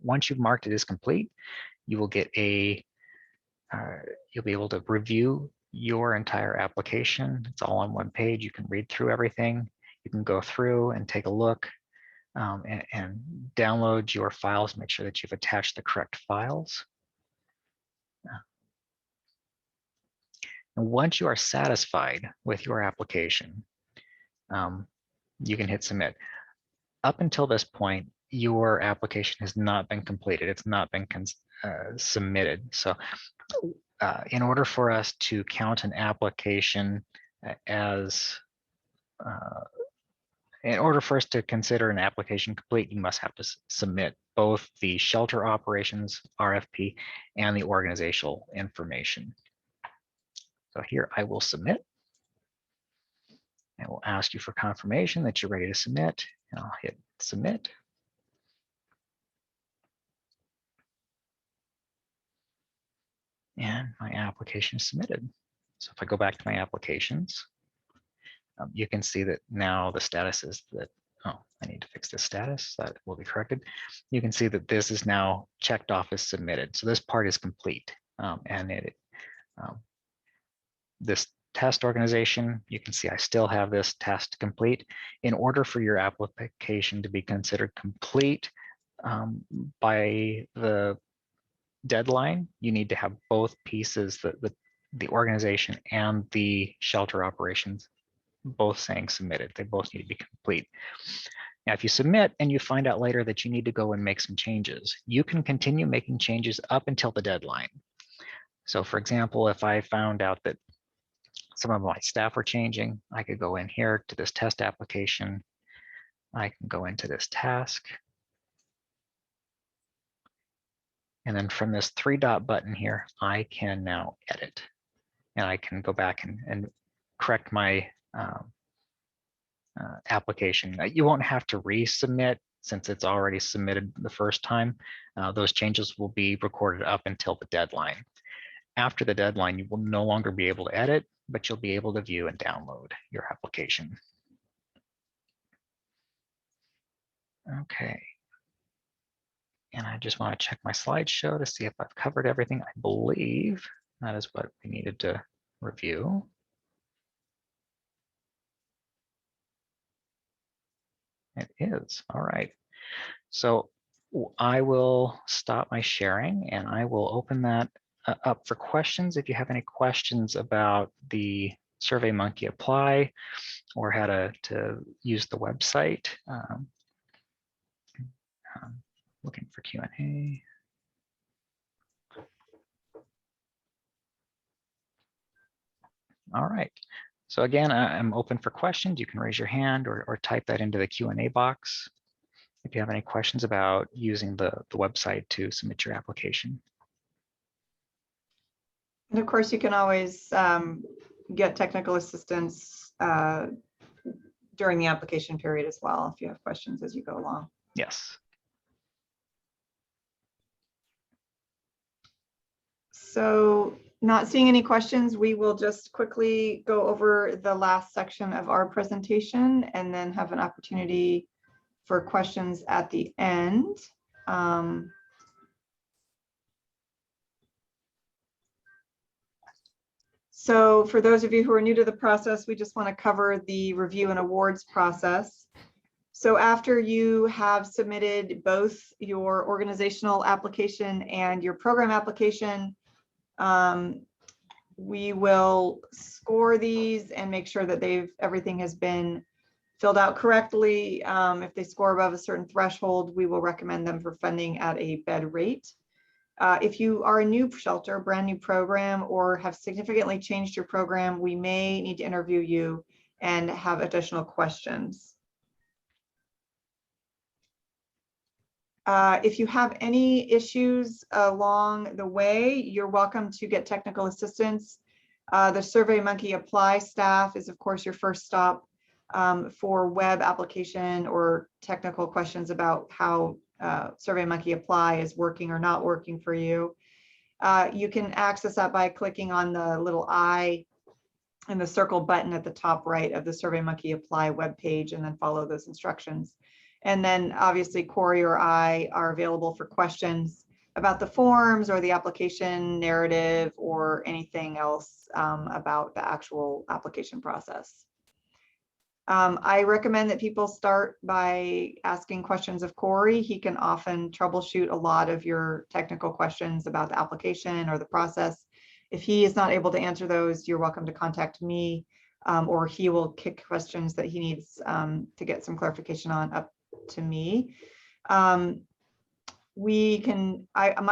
Once you've marked it as complete, you will get you'll be able to review your entire application. It's all on one page. You can read through everything. You can go through and take a look and download your files, make sure that you've attached the correct files. And once you are satisfied with your application, you can hit submit. Up until this point, your application has not been completed. It's not been submitted. So in order for us to count an application as, in order for us to consider an application complete, you must have to submit both the shelter operations RFP and the organizational information. So here I will submit. I will ask you for confirmation that you're ready to submit, and I'll hit submit. And my application is submitted. So if I go back to my applications, you can see that now the status is that, oh, I need to fix this status. That will be corrected. You can see that this is now checked off as submitted. So this part is complete. This test organization, you can see I still have this test complete. In order for your application to be considered complete by the deadline, you need to have both pieces, the organization and the shelter operations, both saying submitted. They both need to be complete. Now, if you submit and you find out later that you need to go and make some changes, you can continue making changes up until the deadline. So for example, if I found out that some of my staff were changing, I could go in here to this test application. I can go into this task. And then from this 3-dot button here, I can now edit. And I can go back and correct my application. You won't have to resubmit since it's already submitted the first time. Those changes will be recorded up until the deadline. After the deadline, you will no longer be able to edit, but you'll be able to view and download your application. Okay. And I just want to check my slideshow to see if I've covered everything. I believe that is what we needed to review. It is. All right. So I will stop my sharing and I will open that up for questions. If you have any questions about the SurveyMonkey Apply or how to use the website, looking for Q&A. All right. So again, I'm open for questions. You can raise your hand or type that into the Q&A box if you have any questions about using the website to submit your application.
And of course, you can always get technical assistance during the application period as well, if you have questions as you go along.
Yes.
So not seeing any questions, we will just quickly go over the last section of our presentation and then have an opportunity for questions at the end. So for those of you who are new to the process, we just want to cover the review and awards process. So after you have submitted both your organizational application and your program application, we will score these and make sure that everything has been filled out correctly. If they score above a certain threshold, we will recommend them for funding at a bed rate. If you are a new shelter, brand new program, or have significantly changed your program, we may need to interview you and have additional questions. If you have any issues along the way, you're welcome to get technical assistance. The SurveyMonkey Apply staff is, of course, your first stop for web application or technical questions about how SurveyMonkey Apply is working or not working for you. You can access that by clicking on the little eye and the circle button at the top right of the SurveyMonkey Apply webpage, and then follow those instructions. And then obviously Corey or I are available for questions about the forms or the application narrative or anything else about the actual application process. I recommend that people start by asking questions of Corey. He can often troubleshoot a lot of your technical questions about the application or the process. If he is not able to answer those, you're welcome to contact me, or he will kick questions that he needs to get some clarification on up to me. My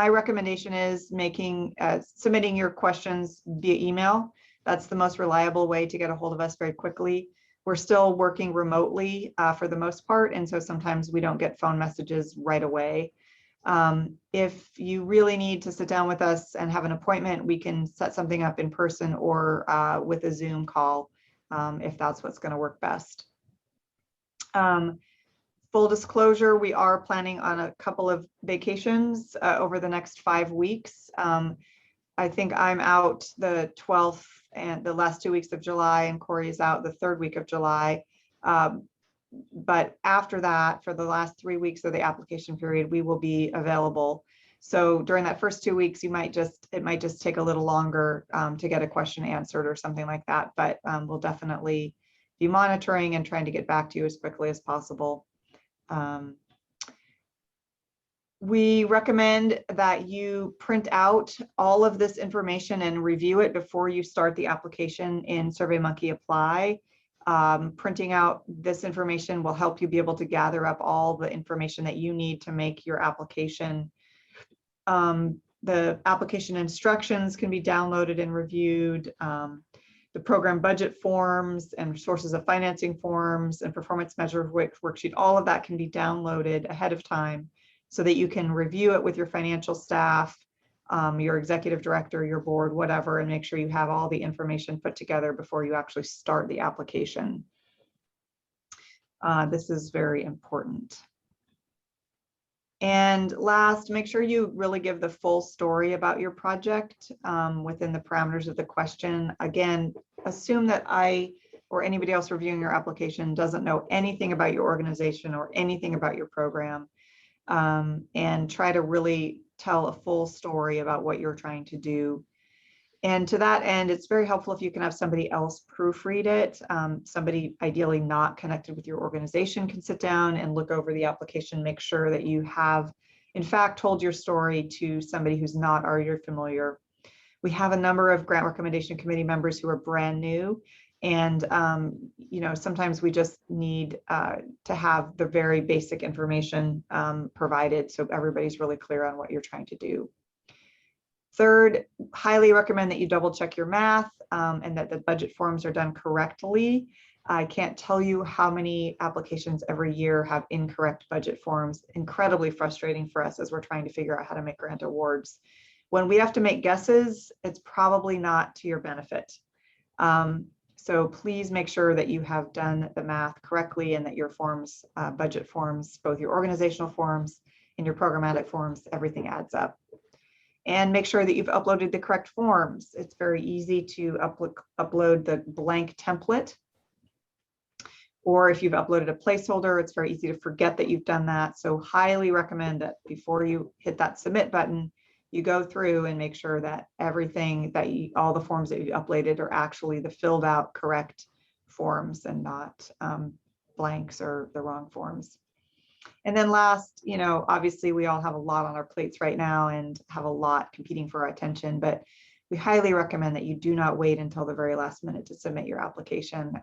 recommendation is submitting your questions via email. That's the most reliable way to get a hold of us very quickly. We're still working remotely for the most part, and so sometimes we don't get phone messages right away. If you really need to sit down with us and have an appointment, we can set something up in person or with a Zoom call if that's what's going to work best. Full disclosure, we are planning on a couple of vacations over the next 5 weeks. I think I'm out the 12th and the last 2 weeks of July, and Corey is out the 3rd week of July. But after that, for the last 3 weeks of the application period, we will be available. So during that first 2 weeks, it might just take a little longer to get a question answered or something like that. But we'll definitely be monitoring and trying to get back to you as quickly as possible. We recommend that you print out all of this information and review it before you start the application in SurveyMonkey Apply. Printing out this information will help you be able to gather up all the information that you need to make your application. The application instructions can be downloaded and reviewed. The program budget forms and sources of financing forms and performance measure worksheet, all of that can be downloaded ahead of time so that you can review it with your financial staff, your executive director, your board, whatever, and make sure you have all the information put together before you actually start the application. This is very important. And last, make sure you really give the full story about your project within the parameters of the question. Again, assume that I or anybody else reviewing your application doesn't know anything about your organization or anything about your program, and try to really tell a full story about what you're trying to do. And to that end, it's very helpful if you can have somebody else proofread it. Somebody ideally not connected with your organization can sit down and look over the application, make sure that you have, in fact, told your story to somebody who's not already familiar. We have a number of grant recommendation committee members who are brand new. And, sometimes we just need to have the very basic information provided so everybody's really clear on what you're trying to do. Third, highly recommend that you double check your math and that the budget forms are done correctly. I can't tell you how many applications every year have incorrect budget forms. Incredibly frustrating for us as we're trying to figure out how to make grant awards. When we have to make guesses, it's probably not to your benefit. So please make sure that you have done the math correctly and that your forms, budget forms, both your organizational forms and your programmatic forms, everything adds up. And make sure that you've uploaded the correct forms. It's very easy to upload the blank template. Or if you've uploaded a placeholder, it's very easy to forget that you've done that. So highly recommend that before you hit that submit button, you go through and make sure that everything that all the forms that you uploaded are actually the filled out correct forms and not blanks or the wrong forms. And then last, obviously we all have a lot on our plates right now and have a lot competing for our attention, but we highly recommend that you do not wait until the very last minute to submit your application.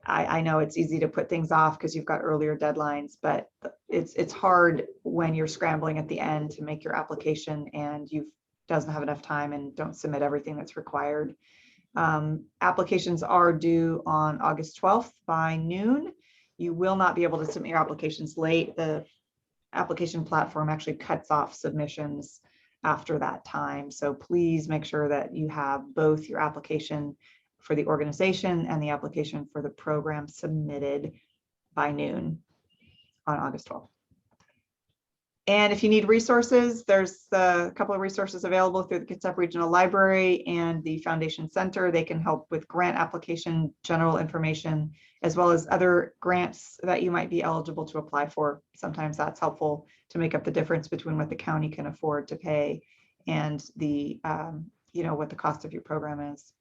I know it's easy to put things off because you've got earlier deadlines, but it's hard when you're scrambling at the end to make your application and you doesn't have enough time and don't submit everything that's required. Applications are due on August 12th by noon. You will not be able to submit your applications late. The application platform actually cuts off submissions after that time. So please make sure that you have both your application for the organization and the application for the program submitted by noon on August 12th. And if you need resources, there's a couple of resources available through the Kitsap Regional Library and the Foundation Center. They can help with grant application, general information, as well as other grants that you might be eligible to apply for. Sometimes that's helpful to make up the difference between what the county can afford to pay and the, what the cost of your program is.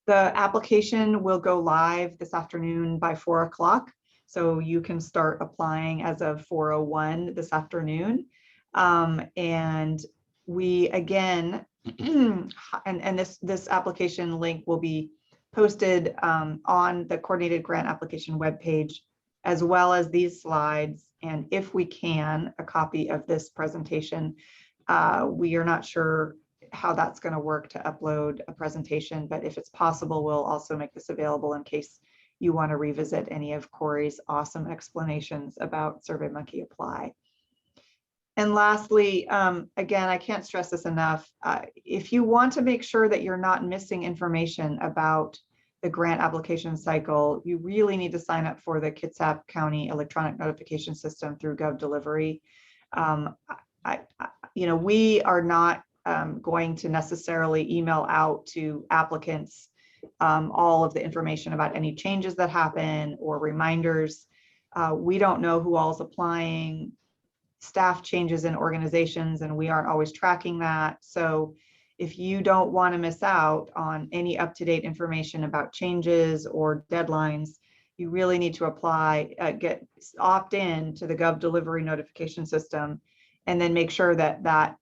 The application will go live this afternoon by 4 o'clock. So you can start applying as of 4:01 this afternoon. And we, again, and this application link will be posted on the coordinated grant application webpage, as well as these slides. And if we can, a copy of this presentation. We are not sure how that's going to work to upload a presentation, but if it's possible, we'll also make this available in case you want to revisit any of Corey's awesome explanations about SurveyMonkey Apply. And lastly, again, I can't stress this enough. If you want to make sure that you're not missing information about the grant application cycle, you really need to sign up for the Kitsap County electronic notification system through GovDelivery. We are not going to necessarily email out to applicants all of the information about any changes that happen or reminders. We don't know who all is applying, staff changes in organizations, and we aren't always tracking that. So if you don't want to miss out on any up-to-date information about changes or deadlines, you really need to apply, opt in to the GovDelivery notification system, and then make sure that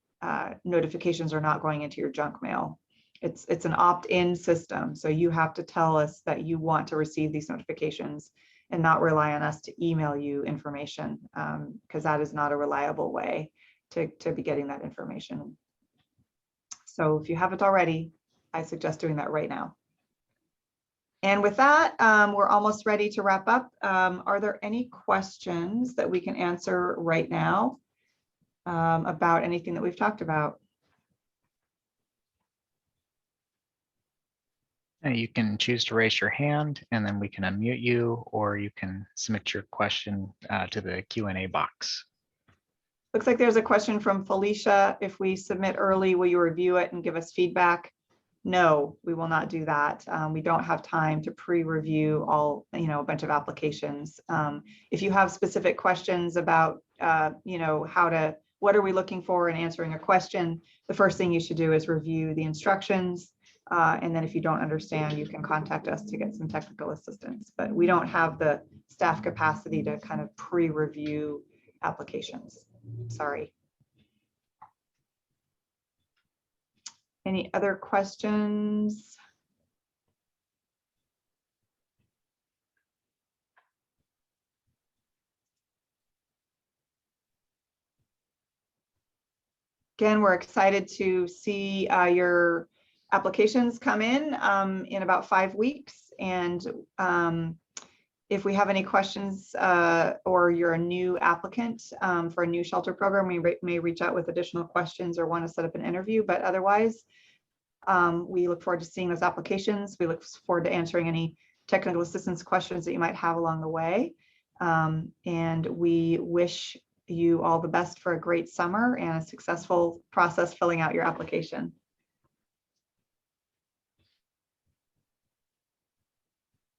notifications are not going into your junk mail. It's an opt-in system, so you have to tell us that you want to receive these notifications and not rely on us to email you information, because that is not a reliable way to be getting that information. So if you haven't already, I suggest doing that right now. And with that, we're almost ready to wrap up. Are there any questions that we can answer right now about anything that we've talked about?
You can choose to raise your hand and then we can unmute you, or you can submit your question to the Q&A box.
Looks like there's a question from Felicia. If we submit early, will you review it and give us feedback? No, we will not do that. We don't have time to pre-review a bunch of applications. If you have specific questions about, what are we looking for in answering a question, the first thing you should do is review the instructions. And then if you don't understand, you can contact us to get some technical assistance. But we don't have the staff capacity to kind of pre-review applications. Sorry. Any other questions? Again, we're excited to see your applications come in about 5 weeks. And if we have any questions or you're a new applicant for a new shelter program, we may reach out with additional questions or want to set up an interview. But otherwise, we look forward to seeing those applications. We look forward to answering any technical assistance questions that you might have along the way. And we wish you all the best for a great summer and a successful process filling out your application.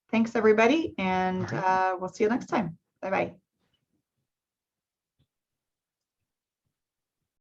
Thanks, everybody, and we'll see you next time. Bye-bye.